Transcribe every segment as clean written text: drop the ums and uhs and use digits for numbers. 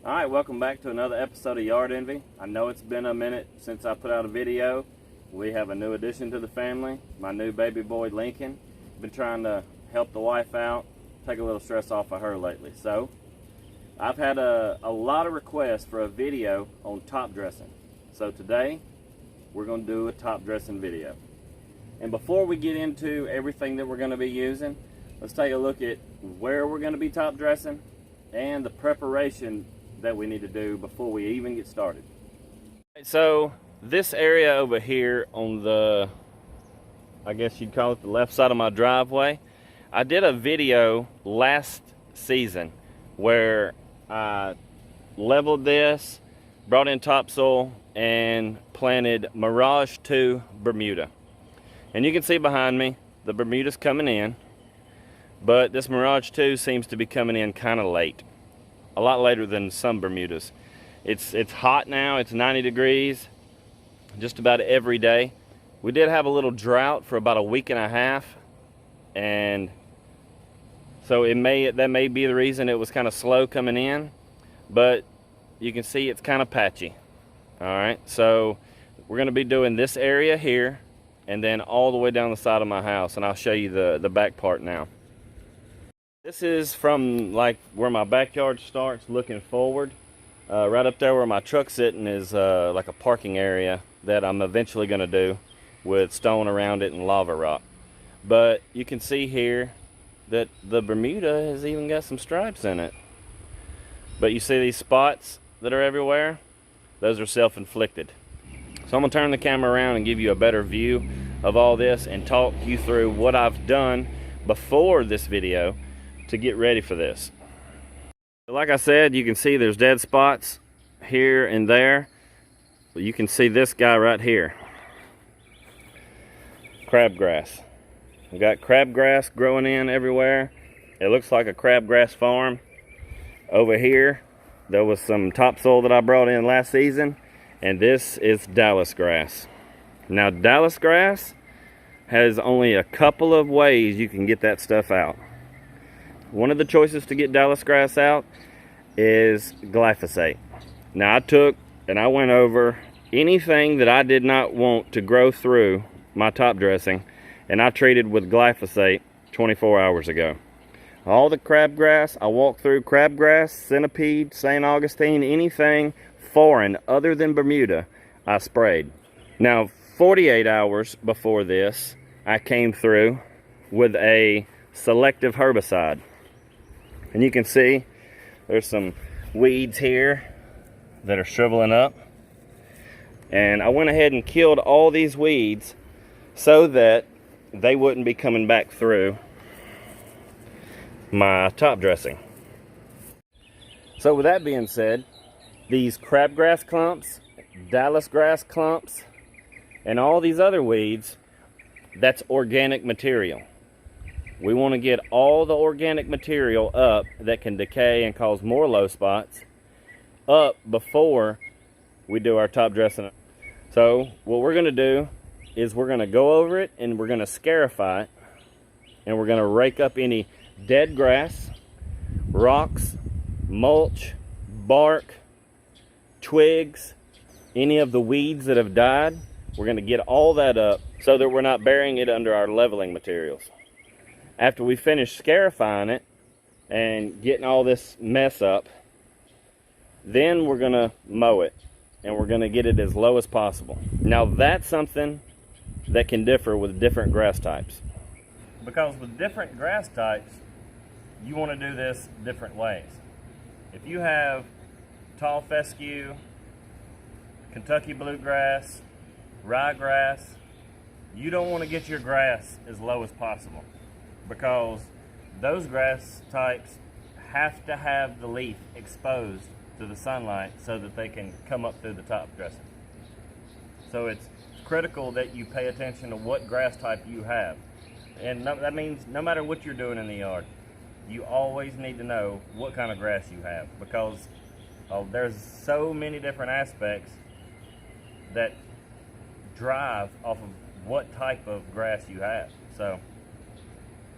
Alright, welcome back to another episode of Yard Envy. I know it's been a minute since I put out a video. We have a new addition to the family, my new baby boy Lincoln. Been trying to help the wife out, take a little stress off of her lately. So, I've had a lot of requests for a video on top dressing. So today, we're going to do a top dressing video. And before we get into everything that we're going to be using, let's take a look at where we're going to be top dressing and the preparation that we need to do before we even get started. So this area over here on the, I guess you'd call it the left side of my driveway, I did a video last season where I leveled this, brought in topsoil, and planted Mirage 2 Bermuda. And you can see behind me, the Bermuda's coming in, but this Mirage 2 seems to be coming in kind of late. A lot later than some Bermudas. It's hot now, it's 90 degrees just about every day. We did have a little drought for about a week and a half, and so that may be the reason it was kind of slow coming in, but you can see it's kind of patchy. Alright, so we're going to be doing this area here and then all the way down the side of my house, and I'll show you the back part now. This is from like where my backyard starts looking forward. Right up there where my truck's sitting is like a parking area that I'm eventually going to do with stone around it and lava rock. But you can see here that the Bermuda has even got some stripes in it. But you see these spots that are everywhere? Those are self-inflicted. So I'm going to turn the camera around and give you a better view of all this and talk you through what I've done before this video to get ready for this. Like I said, you can see there's dead spots here and there. But you can see this guy right here. Crabgrass. We got crabgrass growing in everywhere. It looks like a crabgrass farm. Over here, there was some topsoil that I brought in last season, and this is Dallas grass. Now, Dallas grass has only a couple of ways you can get that stuff out. One of the choices to get Dallas grass out is glyphosate. Now I went over anything that I did not want to grow through my top dressing, and I treated with glyphosate 24 hours ago. All the crabgrass, I walked through crabgrass, centipede, St. Augustine, anything foreign other than Bermuda, I sprayed. Now 48 hours before this, I came through with a selective herbicide. And you can see there's some weeds here that are shriveling up. And I went ahead and killed all these weeds so that they wouldn't be coming back through my top dressing. So with that being said, these crabgrass clumps, Dallas grass clumps, and all these other weeds, that's organic material. We want to get all the organic material up that can decay and cause more low spots up before we do our top dressing. So what we're going to do is we're going to go over it and we're going to scarify it, and we're going to rake up any dead grass, rocks, mulch, bark, twigs, any of the weeds that have died. We're going to get all that up so that we're not burying it under our leveling materials. After we finish scarifying it and getting all this mess up, then we're going to mow it, and we're going to get it as low as possible. Now that's something that can differ with different grass types. Because with different grass types, you want to do this different ways. If you have tall fescue, Kentucky bluegrass, ryegrass, you don't want to get your grass as low as possible, because those grass types have to have the leaf exposed to the sunlight so that they can come up through the top dressing. So it's critical that you pay attention to what grass type you have. And that means no matter what you're doing in the yard, you always need to know what kind of grass you have, because there's so many different aspects that drive off of what type of grass you have. So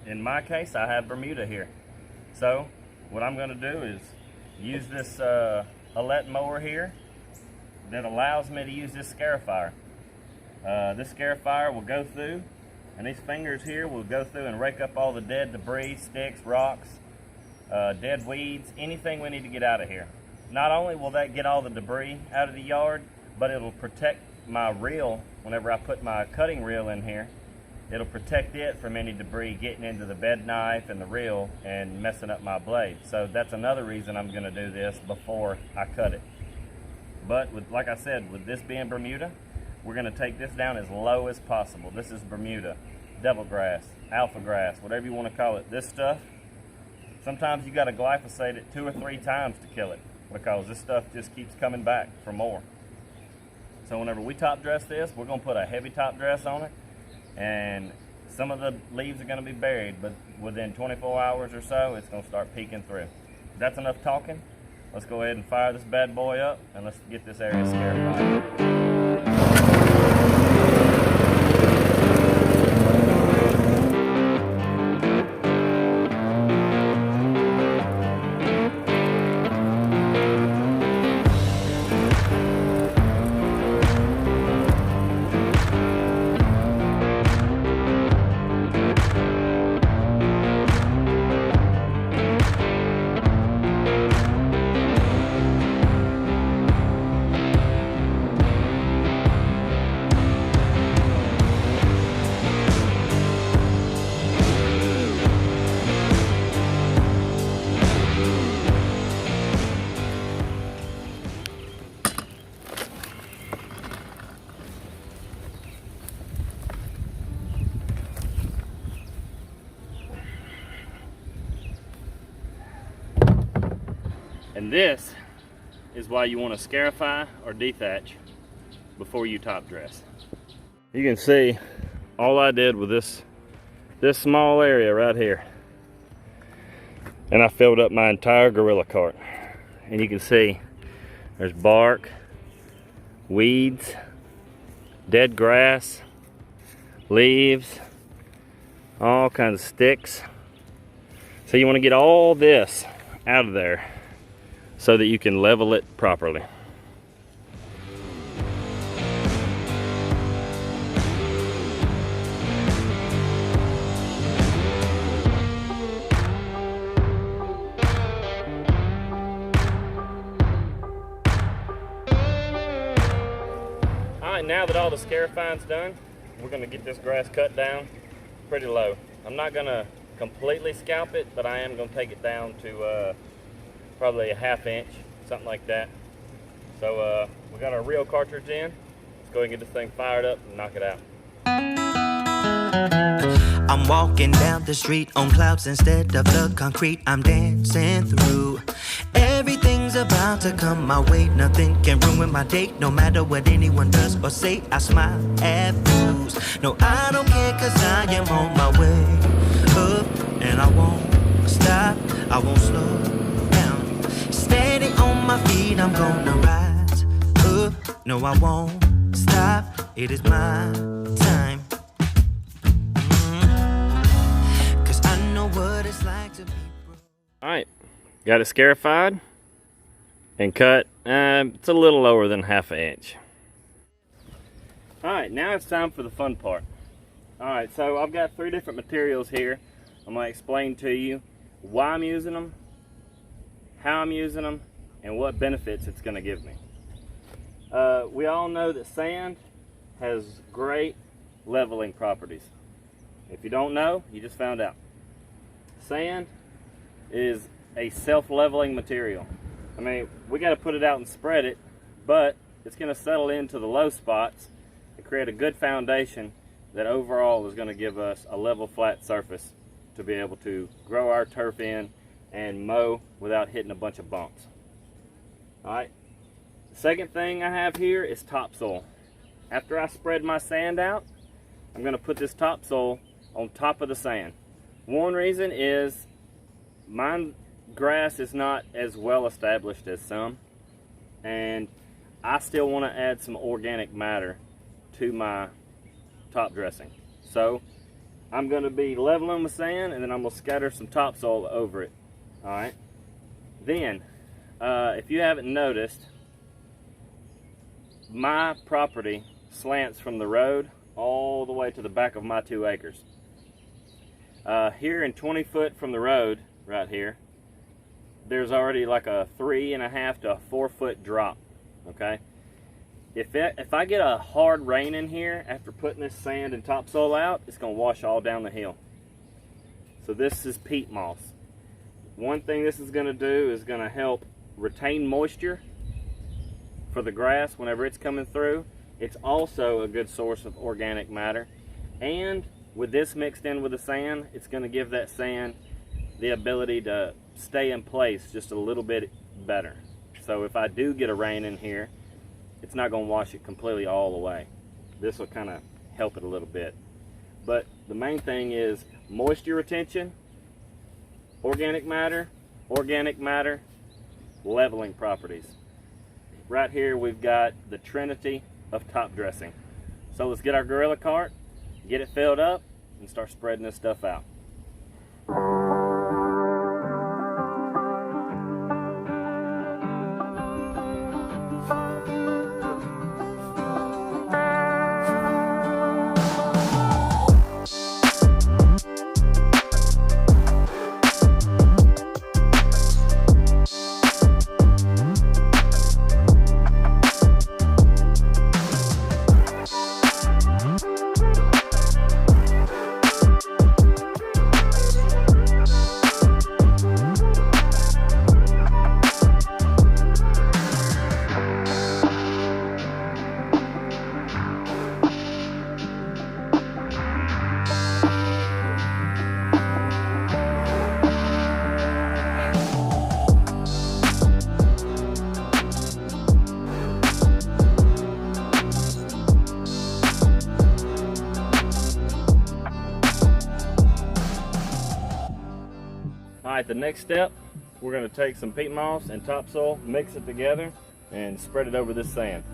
in my case, I have Bermuda here. So what I'm going to do is use this Alette mower here that allows me to use this Scarifier. This Scarifier will go through, and these fingers here will go through and rake up all the dead debris, sticks, rocks, dead weeds, anything we need to get out of here. Not only will that get all the debris out of the yard, but it'll protect my reel whenever I put my cutting reel in here. It'll protect it from any debris getting into the bed knife and the reel and messing up my blade. So that's another reason I'm going to do this before I cut it. But like I said, with this being Bermuda, we're going to take this down as low as possible. This is Bermuda, devil grass, alpha grass, whatever you want to call it. This stuff, sometimes you got to glyphosate it 2 or 3 times to kill it, because this stuff just keeps coming back for more. So whenever we top dress this, we're going to put a heavy top dress on it, and some of the leaves are going to be buried, but within 24 hours or so, it's going to start peeking through. That's enough talking. Let's go ahead and fire this bad boy up, and let's get this area scarified. And this is why you want to scarify or dethatch before you top dress. You can see all I did with this small area right here, and I filled up my entire gorilla cart. And you can see there's bark, weeds, dead grass, leaves, all kinds of sticks. So you want to get all this out of there so that you can level it properly. Alright, now that all the scarifying's done, we're going to get this grass cut down pretty low. I'm not going to completely scalp it, but I am going to take it down to probably a 1/2 inch, something like that. So we got our reel cartridge in. Let's go ahead and get this thing fired up and knock it out. I'm walking down the street on clouds instead of the concrete I'm dancing through. Everything's about to come my way. Nothing can ruin my day, no matter what anyone does or say. I smile at fools. No, I don't care, cause I am on my way up, and I won't stop, I won't slow down. Steady on my feet, I'm gonna rise up. No, I won't stop, it is my time. Cause I know what it's like to be broke. Alright, got it scarified and cut. It's a little lower than 1/2 inch. Alright, now it's time for the fun part. Alright, so I've got 3 different materials here. I'm going to explain to you why I'm using them, how I'm using them, and what benefits it's going to give me. We all know that sand has great leveling properties. If you don't know, you just found out. Sand is a self-leveling material. I mean, we got to put it out and spread it, but it's going to settle into the low spots and create a good foundation that overall is going to give us a level, flat surface to be able to grow our turf in and mow without hitting a bunch of bumps. Alright, the second thing I have here is topsoil. After I spread my sand out, I'm going to put this topsoil on top of the sand. One reason is my grass is not as well established as some, and I still want to add some organic matter to my top dressing. So I'm going to be leveling with sand, and then I'm going to scatter some topsoil over it. Alright, then if you haven't noticed, my property slants from the road all the way to the back of my 2 acres. Here in 20 foot from the road, right here, there's already like a 3.5 to a 4 foot drop. Okay, if I get a hard rain in here after putting this sand and topsoil out, it's going to wash all down the hill. So this is peat moss. One thing this is going to do is going to help retain moisture for the grass whenever it's coming through. It's also a good source of organic matter, and with this mixed in with the sand, it's going to give that sand the ability to stay in place just a little bit better. So if I do get a rain in here, it's not going to wash it completely all away. This will kind of help it a little bit. But the main thing is moisture retention, organic matter, leveling properties. Right here we've got the trinity of top dressing. So let's get our gorilla cart, get it filled up, and start spreading this stuff out. Alright, the next step, we're going to take some peat moss and topsoil, mix it together, and spread it over this sand.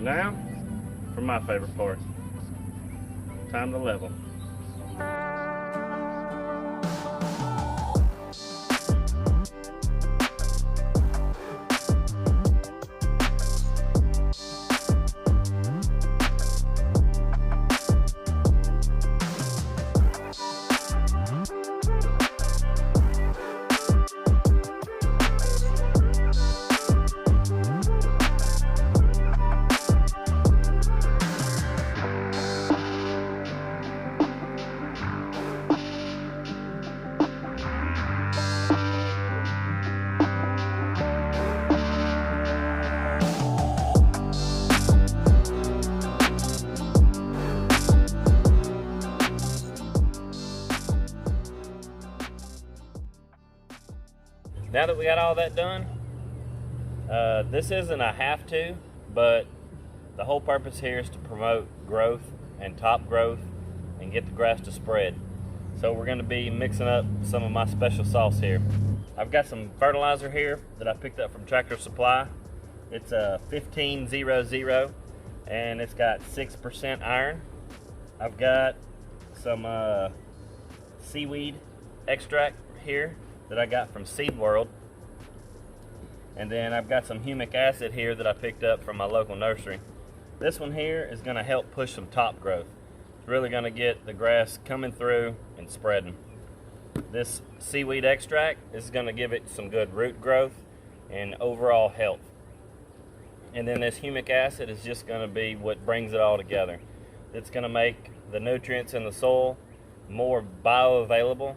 Now, for my favorite part, time to level. Now that we got all that done, this isn't a have to, but the whole purpose here is to promote growth and top growth and get the grass to spread. So we're going to be mixing up some of my special sauce here. I've got some fertilizer here that I picked up from Tractor Supply. It's a 1500 and it's got 6% iron. I've got some seaweed extract here that I got from Seed World, and then I've got some humic acid here that I picked up from my local nursery. This one here is going to help push some top growth. It's really going to get the grass coming through and spreading. This seaweed extract is going to give it some good root growth and overall health. And then this humic acid is just going to be what brings it all together. It's going to make the nutrients in the soil more bioavailable,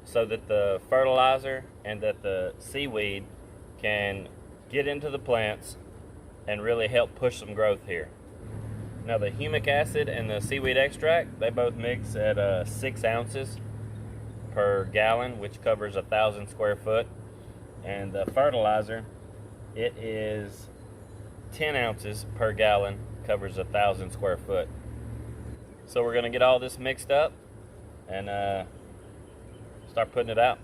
so that the fertilizer and that the seaweed can get into the plants and really help push some growth here. Now the humic acid and the seaweed extract, they both mix at 6 ounces, per gallon, which covers 1,000 square foot. And the fertilizer, it is 10 ounces per gallon, covers 1,000 square foot. So we're gonna get all this mixed up and start putting it out.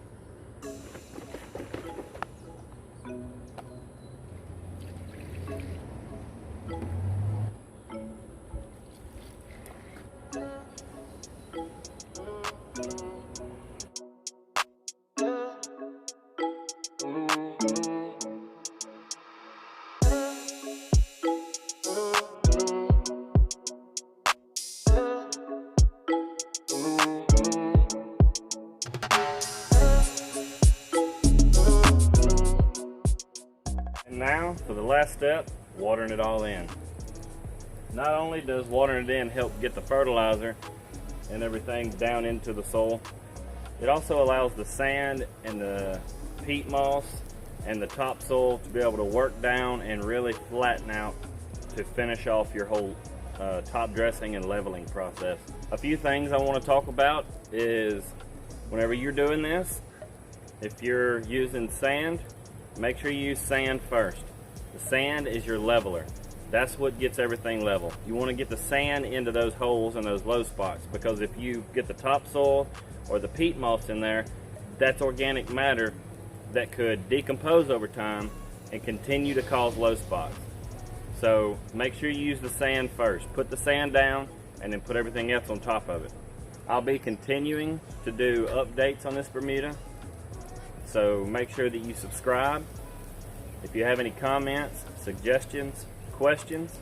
Now for the last step, watering it all in. Not only does watering it in help get the fertilizer and everything down into the soil, it also allows the sand and the peat moss and the topsoil to be able to work down and really flatten out to finish off your whole top dressing and leveling process. A few things I want to talk about is whenever you're doing this, if you're using sand, make sure you use sand first. The sand is your leveler. That's what gets everything level. You want to get the sand into those holes and those low spots, because if you get the topsoil or the peat moss in there, that's organic matter that could decompose over time and continue to cause low spots. So make sure you use the sand first. Put the sand down and then put everything else on top of it. I'll be continuing to do updates on this Bermuda, so make sure that you subscribe. If you have any comments, suggestions, questions,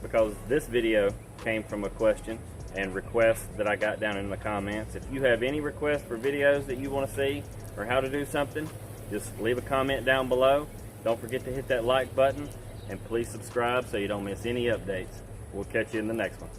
because this video came from a question and requests that I got down in the comments. If you have any requests for videos that you want to see or how to do something, just leave a comment down below. Don't forget to hit that like button and please subscribe so you don't miss any updates. We'll catch you in the next one.